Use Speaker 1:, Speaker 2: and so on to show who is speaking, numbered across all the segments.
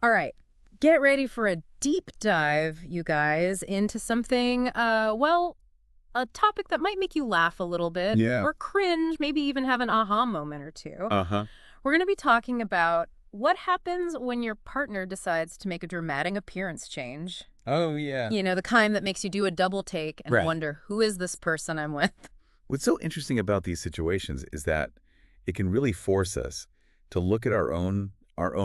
Speaker 1: All right. Get ready for a deep dive, you guys, into something, a topic that might make you laugh a little bit
Speaker 2: Yeah.
Speaker 1: or cringe, maybe even have an aha moment or two.
Speaker 2: Uh-huh.
Speaker 1: We're going to be talking about what happens when your partner decides to make a dramatic appearance change.
Speaker 2: Oh, yeah.
Speaker 1: You know, the kind that makes you do a double take and
Speaker 2: Right.
Speaker 1: wonder, who is this person I'm with?
Speaker 2: What's so interesting about these situations is that it can really force us to look at our own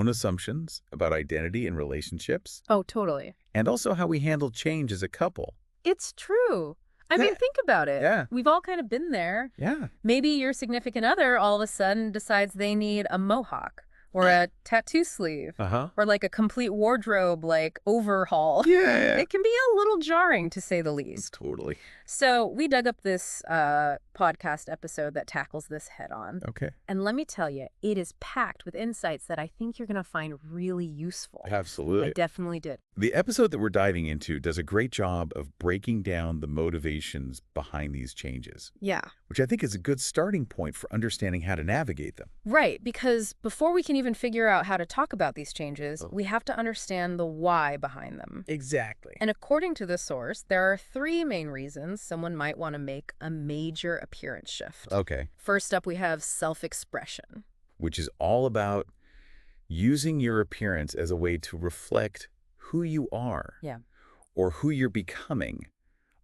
Speaker 2: assumptions about identity and relationships,
Speaker 1: Oh, totally.
Speaker 2: and also how we handle change as a couple.
Speaker 1: It's true. I
Speaker 2: Yeah.
Speaker 1: mean, think about it.
Speaker 2: Yeah.
Speaker 1: We've all kind of been there.
Speaker 2: Yeah.
Speaker 1: Maybe your significant other all of a sudden decides they need a mohawk or a tattoo sleeve
Speaker 2: Uh-huh.
Speaker 1: or like a complete wardrobe overhaul.
Speaker 2: Yeah.
Speaker 1: It can be a little jarring, to say the least.
Speaker 2: Totally.
Speaker 1: So we dug up this podcast episode that tackles this head on.
Speaker 2: Okay.
Speaker 1: And let me tell you, it is packed with insights that I think you're going to find really useful.
Speaker 2: Absolutely.
Speaker 1: I definitely did.
Speaker 2: The episode that we're diving into does a great job of breaking down the motivations behind these changes,
Speaker 1: Yeah.
Speaker 2: which I think is a good starting point for understanding how to navigate them.
Speaker 1: Right, because before we can even figure out how to talk about these changes, we have to understand the why behind them.
Speaker 3: Exactly.
Speaker 1: And according to the source, there are three main reasons someone might want to make a major appearance shift.
Speaker 2: Okay.
Speaker 1: First up, we have self-expression.
Speaker 2: Which is all about using your appearance as a way to reflect who you are.
Speaker 1: Yeah.
Speaker 2: Or who you're becoming,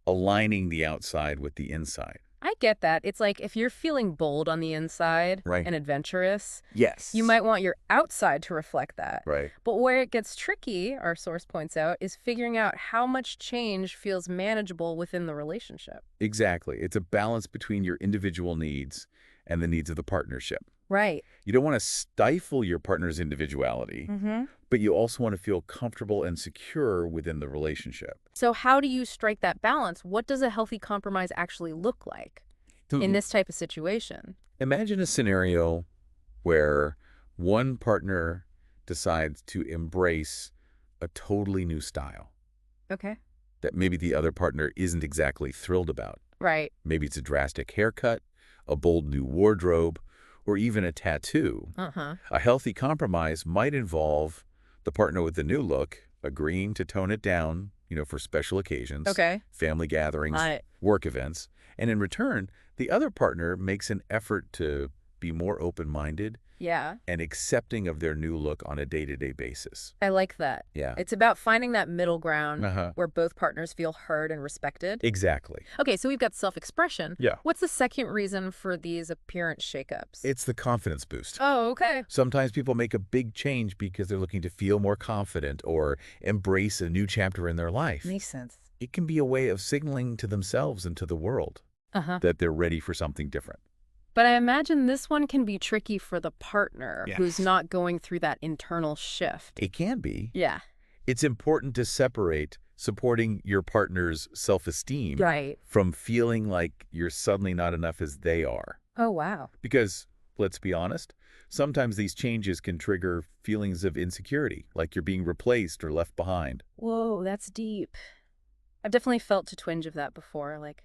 Speaker 2: aligning the outside with the inside.
Speaker 1: I get that. It's like if you're feeling bold on the inside
Speaker 2: Right.
Speaker 1: and adventurous,
Speaker 3: Yes.
Speaker 1: you might want your outside to reflect that.
Speaker 2: Right.
Speaker 1: But where it gets tricky, our source points out, is figuring out how much change feels manageable within the relationship.
Speaker 2: Exactly. It's a balance between your individual needs and the needs of the partnership.
Speaker 1: Right.
Speaker 2: You don't want to stifle your partner's individuality,
Speaker 1: Mm-hmm.
Speaker 2: but you also want to feel comfortable and secure within the relationship.
Speaker 1: So how do you strike that balance? What does a healthy compromise actually look like in this type of situation?
Speaker 2: Imagine a scenario where one partner decides to embrace a totally new style
Speaker 1: Okay.
Speaker 2: that maybe the other partner isn't exactly thrilled about.
Speaker 1: Right.
Speaker 2: Maybe it's a drastic haircut, a bold new wardrobe, or even a tattoo.
Speaker 1: Uh-huh.
Speaker 2: A healthy compromise might involve the partner with the new look agreeing to tone it down, for special occasions,
Speaker 1: Okay.
Speaker 2: family gatherings,
Speaker 1: Right.
Speaker 2: work events. And in return, the other partner makes an effort to be more open-minded
Speaker 1: Yeah.
Speaker 2: and accepting of their new look on a day-to-day basis.
Speaker 1: I like that.
Speaker 2: Yeah.
Speaker 1: It's about finding that middle ground
Speaker 2: Uh-huh.
Speaker 1: where both partners feel heard and respected.
Speaker 2: Exactly.
Speaker 1: Okay, so we've got self-expression.
Speaker 2: Yeah.
Speaker 1: What's the second reason for these appearance shakeups?
Speaker 2: It's the confidence boost.
Speaker 1: Oh, okay.
Speaker 2: Sometimes people make a big change because they're looking to feel more confident or embrace a new chapter in their life.
Speaker 1: Makes sense.
Speaker 2: It can be a way of signaling to themselves and to the world
Speaker 1: Uh-huh.
Speaker 2: that they're ready for something different.
Speaker 1: But I imagine this one can be tricky for the partner who's
Speaker 2: Yes.
Speaker 1: not going through that internal shift.
Speaker 2: It can be.
Speaker 1: Yeah.
Speaker 2: It's important to separate supporting your partner's self-esteem
Speaker 1: Right.
Speaker 2: from feeling like you're suddenly not enough as they are.
Speaker 1: Oh, wow.
Speaker 2: Because, let's be honest, sometimes these changes can trigger feelings of insecurity, like you're being replaced or left behind.
Speaker 1: Whoa, that's deep. I've definitely felt a twinge of that before. Like,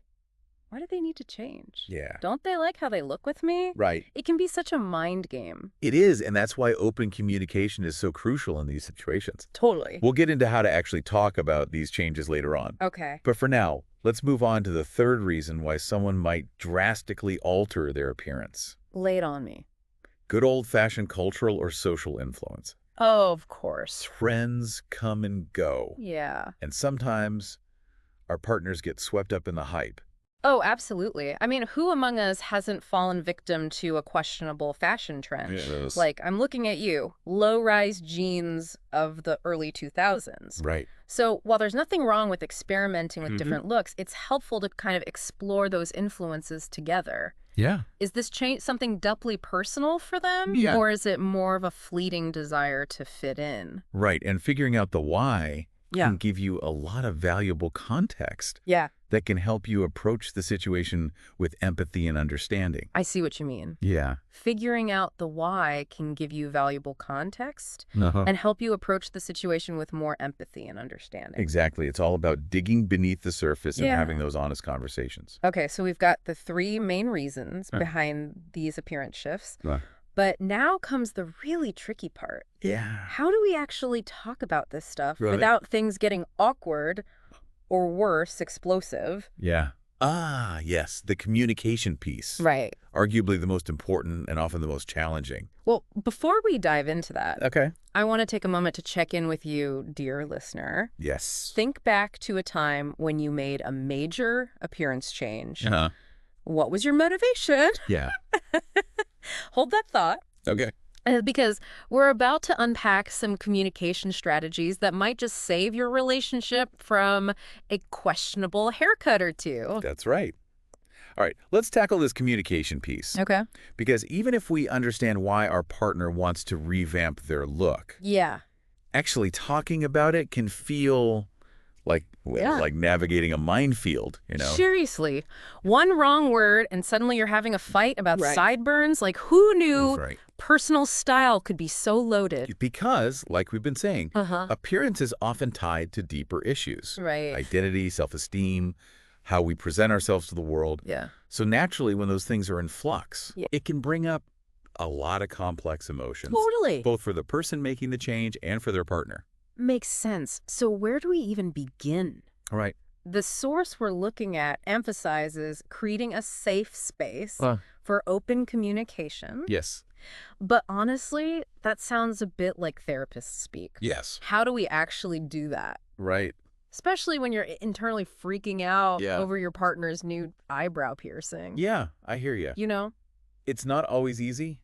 Speaker 1: why do they need to change?
Speaker 2: Yeah.
Speaker 1: Don't they like how they look with me?
Speaker 2: Right.
Speaker 1: It can be such a mind game.
Speaker 2: It is, and that's why open communication is so crucial in these situations.
Speaker 1: Totally.
Speaker 2: We'll get into how to actually talk about these changes later on.
Speaker 1: Okay.
Speaker 2: But for now, let's move on to the third reason why someone might drastically alter their appearance.
Speaker 1: Lay it on me.
Speaker 2: Good old-fashioned cultural or social influence.
Speaker 1: Oh, of course.
Speaker 2: Trends come and go,
Speaker 1: Yeah.
Speaker 2: and sometimes our partners get swept up in the hype.
Speaker 1: Oh, absolutely. I mean, who among us hasn't fallen victim to a questionable fashion trend?
Speaker 2: Yes.
Speaker 1: Like, I'm looking at you, low-rise jeans of the early 2000s.
Speaker 2: Right.
Speaker 1: So while there's nothing wrong with experimenting with
Speaker 2: Mhm.
Speaker 1: different looks, it's helpful to kind of explore those influences together.
Speaker 2: Yeah.
Speaker 1: Is this change something doubly personal for them?
Speaker 2: Yeah.
Speaker 1: Or is it more of a fleeting desire to fit in?
Speaker 2: Right, and figuring out the why
Speaker 1: Yeah.
Speaker 2: can give you a lot of valuable context
Speaker 1: Yeah.
Speaker 2: that can help you approach the situation with empathy and understanding.
Speaker 1: I see what you mean.
Speaker 2: Yeah.
Speaker 1: Figuring out the why can give you valuable context
Speaker 2: Uh-huh.
Speaker 1: and help you approach the situation with more empathy and understanding.
Speaker 2: Exactly. It's all about digging beneath the surface and
Speaker 1: Yeah.
Speaker 2: having those honest conversations.
Speaker 1: Okay, so we've got the three main reasons
Speaker 2: Huh.
Speaker 1: behind these appearance shifts.
Speaker 2: Uh.
Speaker 1: But now comes the really tricky part.
Speaker 2: Yeah.
Speaker 1: How do we actually talk about this stuff
Speaker 2: Right.
Speaker 1: without things getting awkward or worse, explosive?
Speaker 2: Yeah. Ah, yes, the communication piece.
Speaker 1: Right.
Speaker 2: Arguably the most important and often the most challenging.
Speaker 1: Well, before we dive into that,
Speaker 2: Okay.
Speaker 1: I want to take a moment to check in with you, dear listener.
Speaker 2: Yes.
Speaker 1: Think back to a time when you made a major appearance change.
Speaker 2: Uh-huh.
Speaker 1: What was your motivation?
Speaker 2: Yeah.
Speaker 1: Hold that thought.
Speaker 2: Okay.
Speaker 1: Because we're about to unpack some communication strategies that might just save your relationship from a questionable haircut or two.
Speaker 2: That's right. All right, let's tackle this communication piece.
Speaker 1: Okay.
Speaker 2: Because even if we understand why our partner wants to revamp their look,
Speaker 1: Yeah.
Speaker 2: actually talking about it can feel like, well,
Speaker 1: Yeah.
Speaker 2: like navigating a minefield,
Speaker 1: Seriously. One wrong word and suddenly you're having a fight about
Speaker 2: Right.
Speaker 1: sideburns? Like, who knew
Speaker 2: Right.
Speaker 1: personal style could be so loaded?
Speaker 2: Because, like we've been saying,
Speaker 1: Uh-huh.
Speaker 2: appearance is often tied to deeper issues.
Speaker 1: Right.
Speaker 2: Identity, self-esteem, how we present ourselves to the world.
Speaker 1: Yeah.
Speaker 2: So naturally, when those things are in flux,
Speaker 1: Yeah.
Speaker 2: it can bring up a lot of complex emotions,
Speaker 1: Totally.
Speaker 2: both for the person making the change and for their partner.
Speaker 1: Makes sense. So where do we even begin?
Speaker 2: All right.
Speaker 1: The source we're looking at emphasizes creating a safe space for open communication.
Speaker 2: Yes.
Speaker 1: But honestly, that sounds a bit like therapist speak.
Speaker 2: Yes.
Speaker 1: How do we actually do that?
Speaker 2: Right.
Speaker 1: Especially when you're internally freaking out
Speaker 2: Yeah.
Speaker 1: over your partner's new eyebrow piercing.
Speaker 2: Yeah, I hear you.
Speaker 1: You know?
Speaker 2: It's not always easy,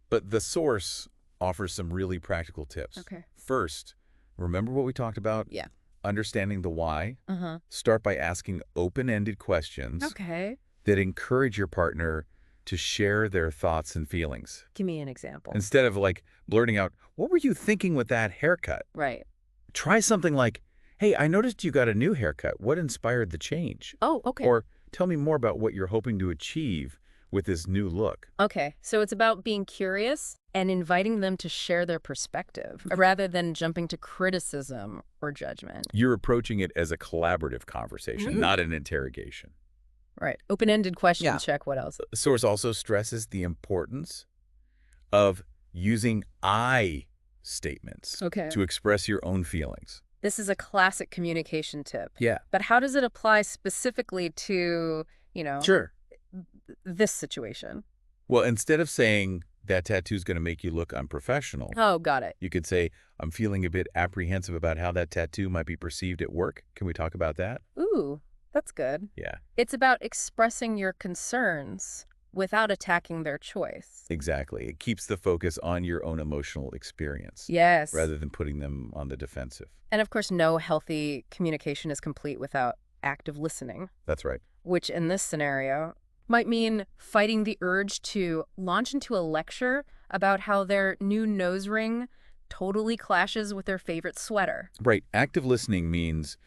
Speaker 2: but the source offers some really practical tips.
Speaker 1: Okay.
Speaker 2: First, remember what we talked about?
Speaker 1: Yeah.
Speaker 2: Understanding the why.
Speaker 1: Uh-huh.
Speaker 2: Start by asking open-ended questions
Speaker 1: Okay.
Speaker 2: that encourage your partner to share their thoughts and feelings.
Speaker 1: Give me an example.
Speaker 2: Instead of like blurting out, "What were you thinking with that haircut?"
Speaker 1: Right.
Speaker 2: Try something like, "Hey, I noticed you got a new haircut. What inspired the change?"
Speaker 1: Oh, okay.
Speaker 2: Or, "Tell me more about what you're hoping to achieve with this new look."
Speaker 1: Okay, so it's about being curious and inviting them to share their perspective rather than jumping to criticism or judgment.
Speaker 2: You're approaching it as a collaborative conversation, not an interrogation.
Speaker 1: Right. Open-ended question
Speaker 2: Yeah.
Speaker 1: check. What else?
Speaker 2: The source also stresses the importance of using I statements
Speaker 1: Okay.
Speaker 2: to express your own feelings.
Speaker 1: This is a classic communication tip.
Speaker 2: Yeah.
Speaker 1: But how does it apply specifically to,
Speaker 2: Sure.
Speaker 1: this situation?
Speaker 2: Well, instead of saying that tattoo's going to make you look unprofessional,
Speaker 1: Oh, got it.
Speaker 2: you could say, "I'm feeling a bit apprehensive about how that tattoo might be perceived at work. Can we talk about that?"
Speaker 1: Ooh, that's good.
Speaker 2: Yeah,
Speaker 1: It's about expressing your concerns without attacking their choice.
Speaker 2: exactly. It keeps the focus on your own emotional experience
Speaker 1: Yes.
Speaker 2: rather than putting them on the defensive.
Speaker 1: And of course, no healthy communication is complete without active listening,
Speaker 2: That's right.
Speaker 1: which in this scenario might mean fighting the urge to launch into a lecture about how their new nose ring totally clashes with their favorite sweater.
Speaker 2: Right. Active listening means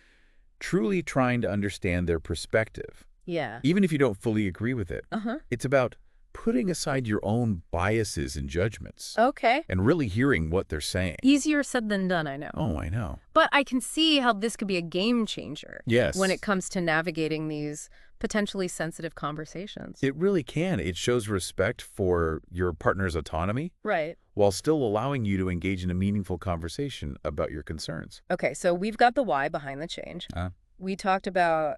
Speaker 2: truly trying to understand their perspective,
Speaker 1: Yeah.
Speaker 2: even if you don't fully agree with it.
Speaker 1: Uh-huh.
Speaker 2: It's about putting aside your own biases and judgments
Speaker 1: Okay.
Speaker 2: and really hearing what they're saying.
Speaker 1: Easier said than done, I know.
Speaker 2: Oh, I know.
Speaker 1: But I can see how this could be a game changer
Speaker 2: Yes.
Speaker 1: when it comes to navigating these potentially sensitive conversations.
Speaker 2: It really can. It shows respect for your partner's autonomy
Speaker 1: Right.
Speaker 2: while still allowing you to engage in a meaningful conversation about your concerns.
Speaker 1: Okay, so we've got the why behind the change. We talked about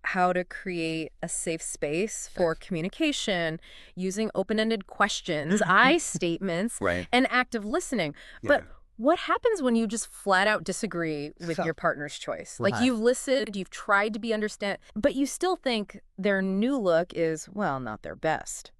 Speaker 1: how to create a safe space for communication using open-ended questions, I statements,
Speaker 2: Right.
Speaker 1: and active listening. But what happens when you just flat out disagree with your partner's choice? Like
Speaker 2: Right.
Speaker 1: you've listened, you've tried to be understand, but you still think their new look is, well, not their best.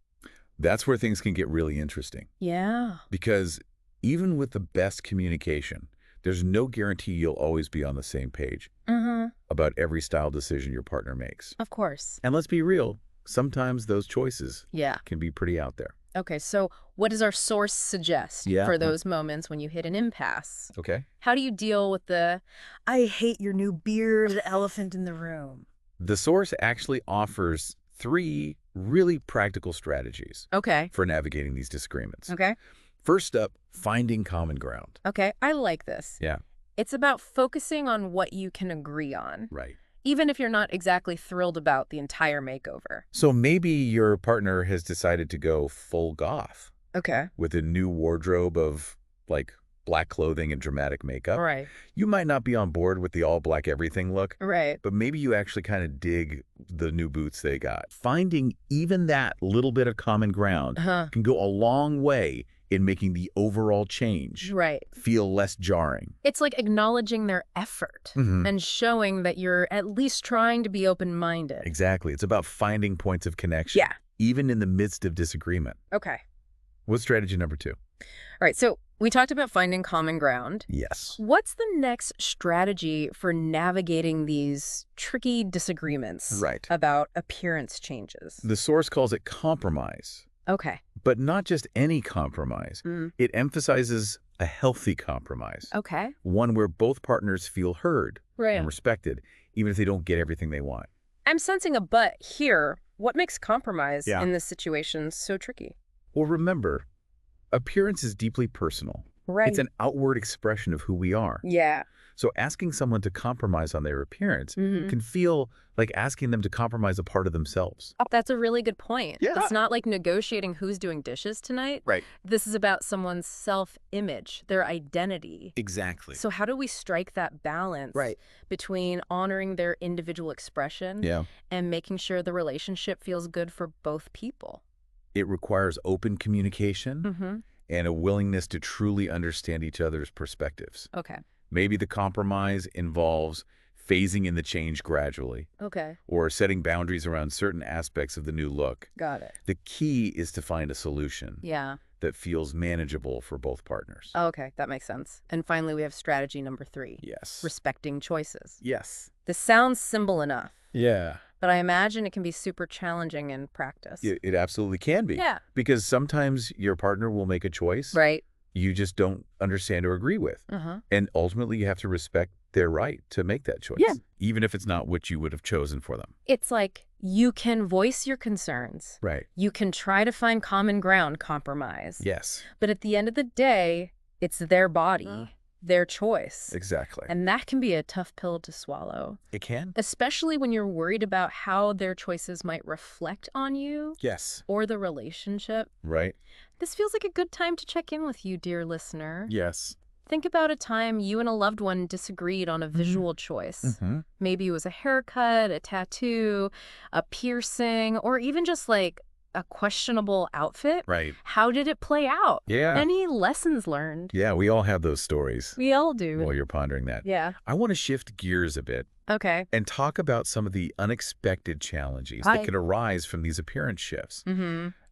Speaker 2: That's where things can get really interesting.
Speaker 1: Yeah.
Speaker 2: Because even with the best communication, there's no guarantee you'll always be on the same page
Speaker 1: Mm-hmm.
Speaker 2: about every style decision your partner makes.
Speaker 1: Of course.
Speaker 2: And let's be real, sometimes those choices
Speaker 1: Yeah.
Speaker 2: can be pretty out there.
Speaker 1: Okay, so what does our source suggest
Speaker 2: Yeah.
Speaker 1: for those moments when you hit an impasse?
Speaker 2: Okay?
Speaker 1: How do you deal with the, I hate your new beard elephant in the room?
Speaker 2: The source actually offers 3 really practical strategies
Speaker 1: Okay.
Speaker 2: for navigating these disagreements.
Speaker 1: Okay.
Speaker 2: First up, finding common ground.
Speaker 1: Okay. I like this.
Speaker 2: Yeah.
Speaker 1: It's about focusing on what you can agree on,
Speaker 2: Right.
Speaker 1: even if you're not exactly thrilled about the entire makeover.
Speaker 2: So maybe your partner has decided to go full goth.
Speaker 1: Okay.
Speaker 2: with a new wardrobe of, like, black clothing and dramatic makeup.
Speaker 1: Right.
Speaker 2: You might not be on board with the all-black everything look,
Speaker 1: Right.
Speaker 2: but maybe you actually kind of dig the new boots they got. Finding even that little bit of common ground can go a long way in making the overall change
Speaker 1: Right.
Speaker 2: feel less jarring.
Speaker 1: It's like acknowledging their effort and showing that you're at least trying to be open-minded.
Speaker 2: Exactly. It's about finding points of connection,
Speaker 1: Yeah.
Speaker 2: even in the midst of disagreement.
Speaker 1: Okay.
Speaker 2: What's strategy number 2?
Speaker 1: All right, so we talked about finding common ground.
Speaker 2: Yes.
Speaker 1: What's the next strategy for navigating these tricky disagreements
Speaker 2: Right.
Speaker 1: about appearance changes?
Speaker 2: The source calls it compromise,
Speaker 1: Okay.
Speaker 2: but not just any compromise. It emphasizes a healthy compromise,
Speaker 1: Okay.
Speaker 2: one where both partners feel heard
Speaker 1: Right.
Speaker 2: and respected, even if they don't get everything they want.
Speaker 1: I'm sensing a but here. What makes compromise
Speaker 2: Yeah.
Speaker 1: in this situation so tricky?
Speaker 2: Well, remember, appearance is deeply personal.
Speaker 1: Right.
Speaker 2: It's an outward expression of who we are.
Speaker 1: Yeah.
Speaker 2: So asking someone to compromise on their appearance can feel like asking them to compromise a part of themselves.
Speaker 1: That's a really good point.
Speaker 2: Yeah.
Speaker 1: It's not like negotiating who's doing dishes tonight.
Speaker 2: Right.
Speaker 1: This is about someone's self-image, their identity.
Speaker 2: Exactly.
Speaker 1: So how do we strike that balance between honoring their individual expression and making sure the relationship feels good for both people?
Speaker 2: It requires open communication and a willingness to truly understand each other's perspectives.
Speaker 1: Okay.
Speaker 2: Maybe the compromise involves phasing in the change gradually
Speaker 1: Okay.
Speaker 2: or setting boundaries around certain aspects of the new look.
Speaker 1: Got it.
Speaker 2: The key is to find a solution
Speaker 1: Yeah.
Speaker 2: that feels manageable for both partners.
Speaker 1: Okay, that makes sense. And finally, we have strategy number 3.
Speaker 2: Yes.
Speaker 1: Respecting choices.
Speaker 2: Yes.
Speaker 1: This sounds simple enough,
Speaker 2: Yeah.
Speaker 1: but I imagine it can be super challenging in practice.
Speaker 2: It absolutely can be.
Speaker 1: Yeah.
Speaker 2: Because sometimes your partner will make a choice
Speaker 1: Right.
Speaker 2: you just don't understand or agree with. And ultimately, you have to respect their right to make that choice, even if it's not what you would have chosen for them.
Speaker 1: It's like you can voice your concerns.
Speaker 2: Right.
Speaker 1: You can try to find common ground, compromise.
Speaker 2: Yes.
Speaker 1: But at the end of the day, it's their body, their choice.
Speaker 2: Exactly.
Speaker 1: And that can be a tough pill to swallow,
Speaker 2: It can?
Speaker 1: especially when you're worried about how their choices might reflect on you
Speaker 2: Yes.
Speaker 1: or the relationship.
Speaker 2: Right?
Speaker 1: This feels like a good time to check in with you, dear listener.
Speaker 2: Yes.
Speaker 1: Think about a time you and a loved one disagreed on a visual choice. Maybe it was a haircut, a tattoo, a piercing, or even just like a questionable outfit.
Speaker 2: Right.
Speaker 1: How did it play out?
Speaker 2: Yeah.
Speaker 1: Any lessons learned?
Speaker 2: Yeah, we all have those stories
Speaker 1: We all do.
Speaker 2: while you're pondering that.
Speaker 1: Yeah.
Speaker 2: I want to shift gears a bit
Speaker 1: Okay.
Speaker 2: and talk about some of the unexpected challenges that can arise from these appearance shifts.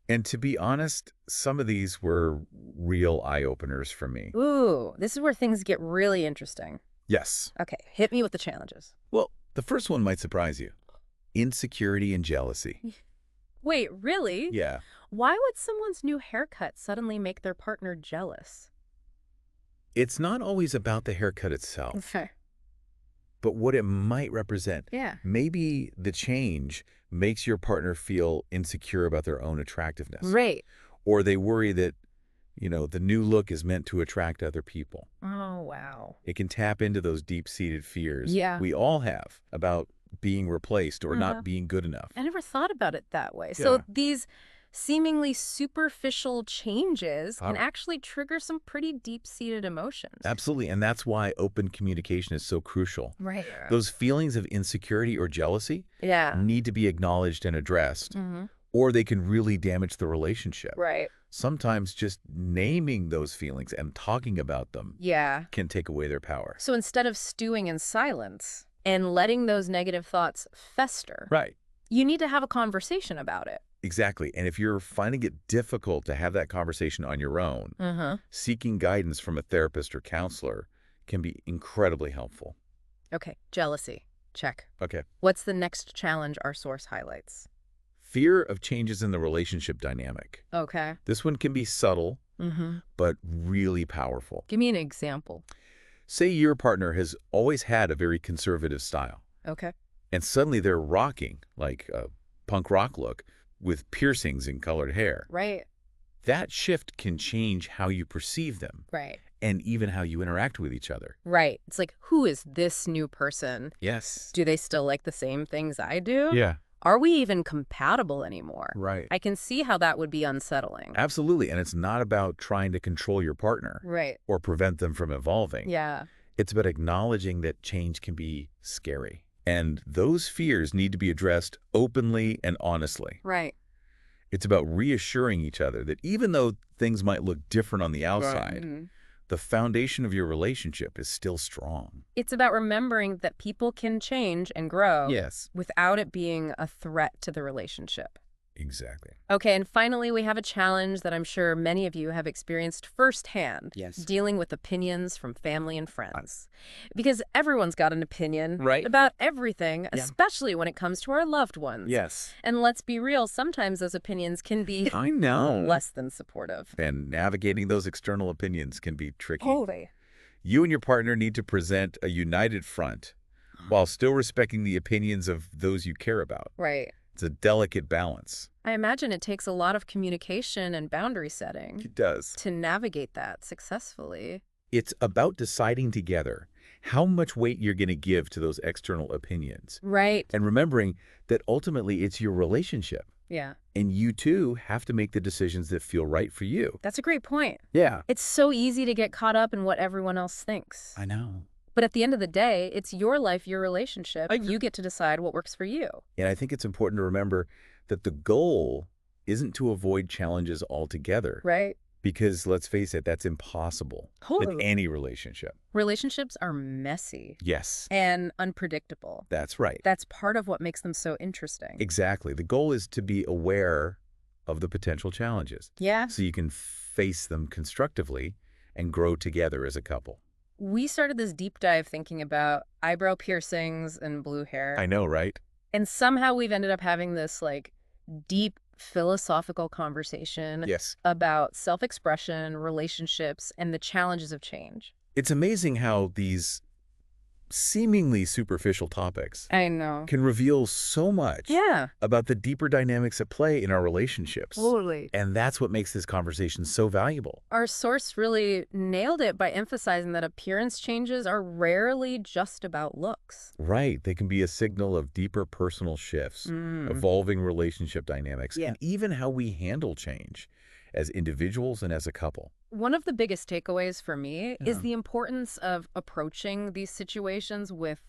Speaker 2: And to be honest, some of these were real eye-openers for me.
Speaker 1: Ooh, this is where things get really interesting.
Speaker 2: Yes.
Speaker 1: Okay, hit me with the challenges.
Speaker 2: Well, the first one might surprise you. Insecurity and jealousy.
Speaker 1: Wait, really?
Speaker 2: Yeah.
Speaker 1: Why would someone's new haircut suddenly make their partner jealous?
Speaker 2: It's not always about the haircut itself,
Speaker 1: Okay.
Speaker 2: but what it might represent.
Speaker 1: Yeah.
Speaker 2: Maybe the change makes your partner feel insecure about their own attractiveness.
Speaker 1: Right.
Speaker 2: Or they worry that, the new look is meant to attract other people.
Speaker 1: Oh, wow.
Speaker 2: It can tap into those deep-seated fears we all have about being replaced or not being good enough.
Speaker 1: I never thought about it that way.
Speaker 2: Yeah.
Speaker 1: So these seemingly superficial changes can actually trigger some pretty deep-seated emotions.
Speaker 2: Absolutely, and that's why open communication is so crucial.
Speaker 1: Right.
Speaker 2: Those feelings of insecurity or jealousy
Speaker 1: Yeah.
Speaker 2: need to be acknowledged and addressed, or they can really damage the relationship.
Speaker 1: Right.
Speaker 2: Sometimes just naming those feelings and talking about them
Speaker 1: Yeah.
Speaker 2: can take away their power.
Speaker 1: So instead of stewing in silence and letting those negative thoughts fester,
Speaker 2: Right.
Speaker 1: you need to have a conversation about it.
Speaker 2: Exactly. And if you're finding it difficult to have that conversation on your own, seeking guidance from a therapist or counselor can be incredibly helpful.
Speaker 1: Okay, jealousy. Check.
Speaker 2: Okay.
Speaker 1: What's the next challenge our source highlights?
Speaker 2: Fear of changes in the relationship dynamic.
Speaker 1: Okay.
Speaker 2: This one can be subtle, but really powerful.
Speaker 1: Give me an example.
Speaker 2: Say your partner has always had a very conservative style,
Speaker 1: Okay.
Speaker 2: and suddenly they're rocking, like a punk rock look, with piercings and colored hair.
Speaker 1: Right.
Speaker 2: That shift can change how you perceive them
Speaker 1: Right.
Speaker 2: and even how you interact with each other.
Speaker 1: Right. It's like, who is this new person?
Speaker 2: Yes.
Speaker 1: Do they still like the same things I do?
Speaker 2: Yeah.
Speaker 1: Are we even compatible anymore?
Speaker 2: Right.
Speaker 1: I can see how that would be unsettling.
Speaker 2: Absolutely. And it's not about trying to control your partner
Speaker 1: Right.
Speaker 2: or prevent them from evolving.
Speaker 1: Yeah.
Speaker 2: It's about acknowledging that change can be scary. And those fears need to be addressed openly and honestly.
Speaker 1: Right.
Speaker 2: It's about reassuring each other that even though things might look different on the outside,
Speaker 1: Mhm.
Speaker 2: the foundation of your relationship is still strong.
Speaker 1: It's about remembering that people can change and grow
Speaker 2: Yes.
Speaker 1: without it being a threat to the relationship.
Speaker 2: Exactly.
Speaker 1: Okay, and finally, we have a challenge that I'm sure many of you have experienced firsthand.
Speaker 2: Yes.
Speaker 1: Dealing with opinions from family and friends. Because everyone's got an opinion
Speaker 2: Right.
Speaker 1: about everything,
Speaker 2: Yeah.
Speaker 1: especially when it comes to our loved ones.
Speaker 2: Yes.
Speaker 1: And let's be real, sometimes those opinions can be
Speaker 2: I know.
Speaker 1: less than supportive.
Speaker 2: And navigating those external opinions can be tricky.
Speaker 1: Totally.
Speaker 2: You and your partner need to present a united front while still respecting the opinions of those you care about.
Speaker 1: Right.
Speaker 2: It's a delicate balance.
Speaker 1: I imagine it takes a lot of communication and boundary setting
Speaker 2: It does.
Speaker 1: to navigate that successfully.
Speaker 2: It's about deciding together how much weight you're going to give to those external opinions.
Speaker 1: Right.
Speaker 2: And remembering that ultimately it's your relationship.
Speaker 1: Yeah.
Speaker 2: And you too have to make the decisions that feel right for you.
Speaker 1: That's a great point.
Speaker 2: Yeah.
Speaker 1: It's so easy to get caught up in what everyone else thinks.
Speaker 2: I know.
Speaker 1: But at the end of the day, it's your life, your relationship.
Speaker 2: I-
Speaker 1: You get to decide what works for you.
Speaker 2: And I think it's important to remember that the goal isn't to avoid challenges altogether.
Speaker 1: Right.
Speaker 2: Because let's face it, that's impossible with
Speaker 1: Totally.
Speaker 2: any relationship.
Speaker 1: Relationships are messy
Speaker 2: Yes,
Speaker 1: and unpredictable.
Speaker 2: that's right.
Speaker 1: That's part of what makes them so interesting.
Speaker 2: Exactly. The goal is to be aware of the potential challenges
Speaker 1: Yeah.
Speaker 2: so you can face them constructively and grow together as a couple.
Speaker 1: We started this deep dive thinking about eyebrow piercings and blue hair.
Speaker 2: I know, right?
Speaker 1: And somehow we've ended up having this deep philosophical conversation
Speaker 2: Yes.
Speaker 1: about self-expression, relationships, and the challenges of change.
Speaker 2: It's amazing how these seemingly superficial topics
Speaker 1: I know.
Speaker 2: can reveal so much
Speaker 1: Yeah.
Speaker 2: about the deeper dynamics at play in our relationships.
Speaker 1: Totally.
Speaker 2: And that's what makes this conversation so valuable.
Speaker 1: Our source really nailed it by emphasizing that appearance changes are rarely just about looks.
Speaker 2: Right. They can be a signal of deeper personal shifts, evolving relationship dynamics,
Speaker 1: Yeah.
Speaker 2: and even how we handle change as individuals and as a couple.
Speaker 1: One of the biggest takeaways for me
Speaker 2: Yeah.
Speaker 1: is the importance of approaching these situations with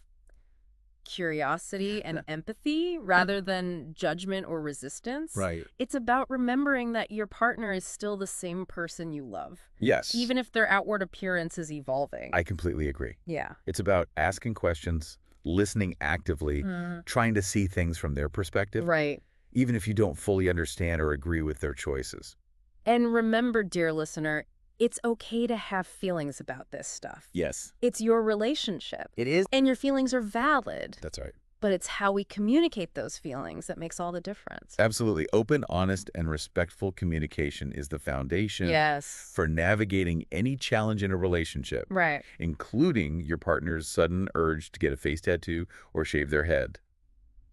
Speaker 1: curiosity and empathy rather than judgment or resistance.
Speaker 2: Right.
Speaker 1: It's about remembering that your partner is still the same person you love,
Speaker 2: Yes.
Speaker 1: even if their outward appearance is evolving.
Speaker 2: I completely agree.
Speaker 1: Yeah.
Speaker 2: It's about asking questions, listening actively, trying to see things from their perspective,
Speaker 1: Right.
Speaker 2: even if you don't fully understand or agree with their choices.
Speaker 1: And remember, dear listener, it's okay to have feelings about this stuff.
Speaker 2: Yes.
Speaker 1: It's your relationship,
Speaker 2: It is.
Speaker 1: and your feelings are valid.
Speaker 2: That's right.
Speaker 1: But it's how we communicate those feelings that makes all the difference.
Speaker 2: Absolutely. Open, honest, and respectful communication is the foundation
Speaker 1: Yes.
Speaker 2: for navigating any challenge in a relationship,
Speaker 1: Right.
Speaker 2: including your partner's sudden urge to get a face tattoo or shave their head.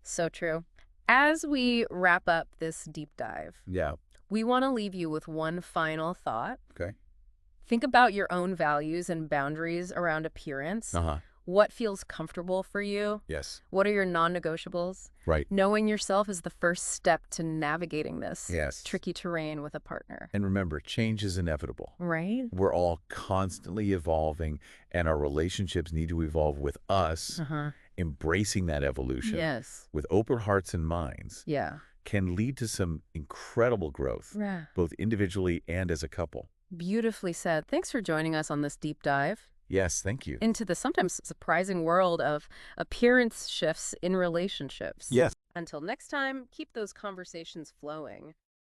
Speaker 1: So true. As we wrap up this deep dive,
Speaker 2: Yeah.
Speaker 1: we want to leave you with one final thought.
Speaker 2: Okay.
Speaker 1: Think about your own values and boundaries around appearance.
Speaker 2: Uh-huh.
Speaker 1: What feels comfortable for you?
Speaker 2: Yes.
Speaker 1: What are your non-negotiables?
Speaker 2: Right.
Speaker 1: Knowing yourself is the first step to navigating this
Speaker 2: Yes.
Speaker 1: tricky terrain with a partner.
Speaker 2: And remember, change is inevitable.
Speaker 1: Right?
Speaker 2: We're all constantly evolving, and our relationships need to evolve with us.
Speaker 1: Uh-huh.
Speaker 2: Embracing that evolution
Speaker 1: Yes.
Speaker 2: with open hearts and minds
Speaker 1: Yeah.
Speaker 2: can lead to some incredible growth,
Speaker 1: Yeah.
Speaker 2: both individually and as a couple.
Speaker 1: Beautifully said. Thanks for joining us on this deep dive
Speaker 2: Yes, thank you.
Speaker 1: into the sometimes surprising world of appearance shifts in relationships.
Speaker 2: Yes.
Speaker 1: Until next time, keep those conversations flowing.